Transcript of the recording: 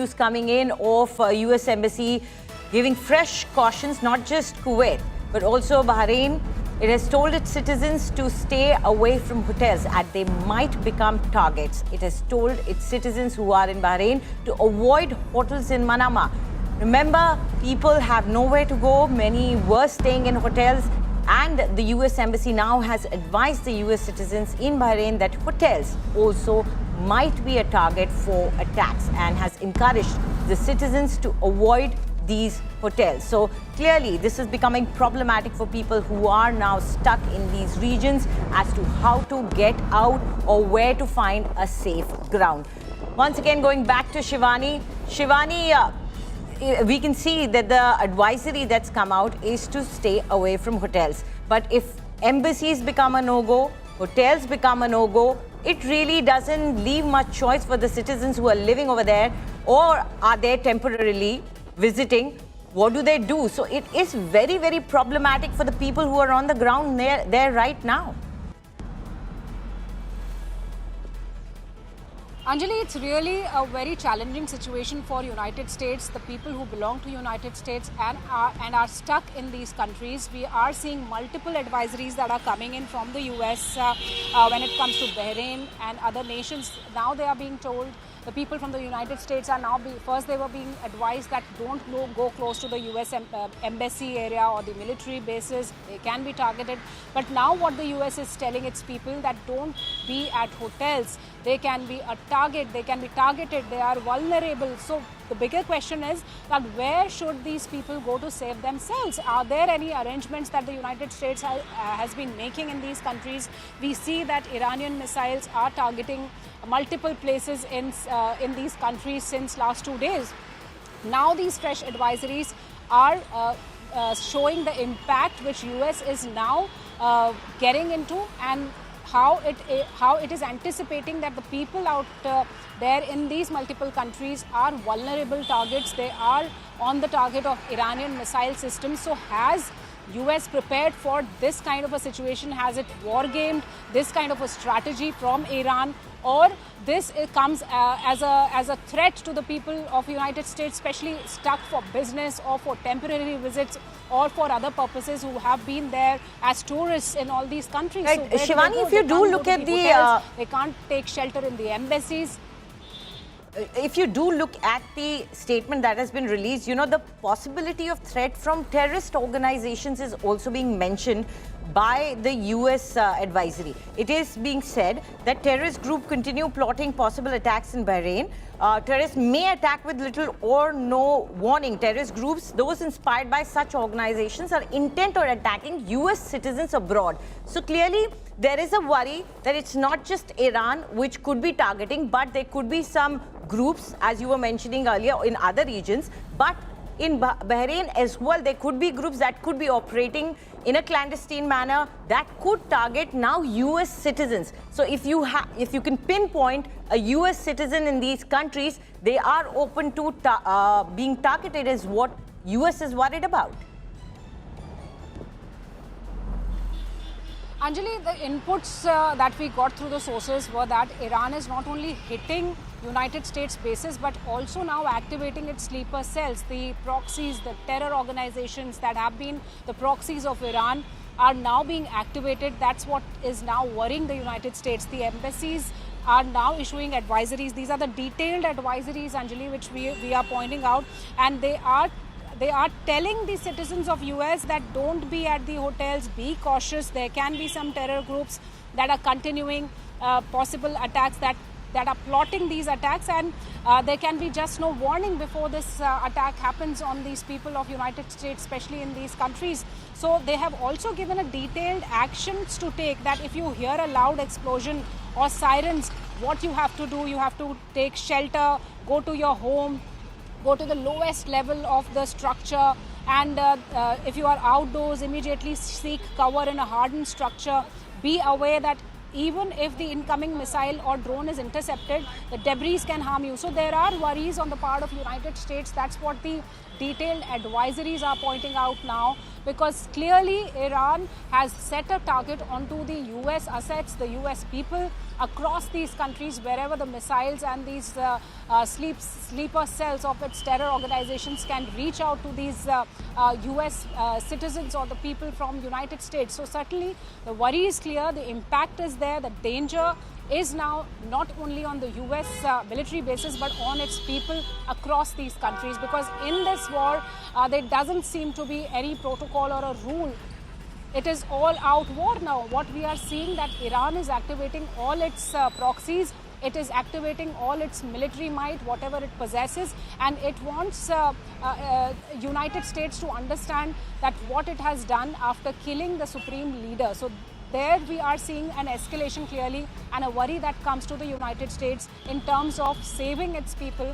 news coming in of US Embassy giving fresh cautions, not just Kuwait, but also Bahrain. It has told its citizens to stay away from hotels as they might become targets. It has told its citizens who are in Bahrain to avoid hotels in Manama. Remember, people have nowhere to go. Many were staying in hotels. And the US Embassy now has advised the US citizens in Bahrain that hotels also might be a target for attacks and has encouraged the citizens to avoid these hotels. So clearly this is becoming problematic for people who are now stuck in these regions as to how to get out or where to find a safe ground. Once again, going back to Shivani. Shivani, we can see that the advisory that's come out is to stay away from hotels. But if embassies become a no-go, hotels become a no-go, it really doesn't leave much choice for the citizens who are living over there or are there temporarily visiting. What do they do? So it is very, very problematic for the people who are on the ground there right now. Anjali, it's really a very challenging situation for United States, the people who belong to United States and are stuck in these countries. We are seeing multiple advisories that are coming in from the US when it comes to Bahrain and other nations. Now they are being told, the people from the United States are now first they were being advised that don't go close to the US embassy area or the military bases. They can be targeted. But now what the US is telling its people that don't be at hotels. They can be a target, they can be targeted, they are vulnerable. So the bigger question is that where should these people go to save themselves? Are there any arrangements that the United States has been making in these countries? We see that Iranian missiles are targeting multiple places in these countries since last 2 days. Now these fresh advisories are showing the impact which US is now getting into and how it is anticipating that the people out there in these multiple countries are vulnerable targets. They are on the target of Iranian missile systems. So has US prepared for this kind of a situation? Has it war gamed this kind of a strategy from Iran? Or this comes as a threat to the people of United States, especially stuck for business or for temporary visits or for other purposes who have been there as tourists in all these countries. Right. So Shivani, if you do look at the... hotels, they can't take shelter in the embassies. If you do look at the statement that has been released, you know, the possibility of threat from terrorist organizations is also being mentioned by the US advisory. It is being said that terrorist group continue plotting possible attacks in Bahrain. Terrorists may attack with little or no warning. Terrorist groups, those inspired by such organizations, are intent on attacking US citizens abroad. So clearly, there is a worry that it's not just Iran which could be targeting, but there could be some groups, as you were mentioning earlier, in other regions. But in Bahrain as well, there could be groups that could be operating in a clandestine manner that could target now US citizens. So if you can pinpoint a US citizen in these countries, they are open to being targeted, is what US is worried about. Anjali, the inputs that we got through the sources were that Iran is not only hitting United States bases but also now activating its sleeper cells. The proxies, the terror organizations that have been the proxies of Iran are now being activated. That's what is now worrying the United States. The embassies are now issuing advisories. These are the detailed advisories, Anjali, which we are pointing out, and they are telling the citizens of US that don't be at the hotels, be cautious. There can be some terror groups that are continuing possible attacks that are plotting these attacks, and there can be just no warning before this attack happens on these people of United States, especially in these countries. So they have also given a detailed actions to take, that if you hear a loud explosion or sirens, what you have to do, you have to take shelter, go to your home, go to the lowest level of the structure, and if you are outdoors, immediately seek cover in a hardened structure. Be aware that even if the incoming missile or drone is intercepted, the debris can harm you. So there are worries on the part of United States. That's what the detailed advisories are pointing out now, because clearly Iran has set a target onto the US assets, the US people, across these countries wherever the missiles and these sleeper cells of its terror organizations can reach out to these US citizens or the people from United States. So certainly the worry is clear, the impact is there, the danger is now not only on the US military bases but on its people across these countries, because in this war there doesn't seem to be any protocol or a rule. It is all out war now. What we are seeing that Iran is activating all its proxies, it is activating all its military might, whatever it possesses, and it wants United States to understand that what it has done after killing the supreme leader. So there we are seeing an escalation clearly and a worry that comes to the United States in terms of saving its people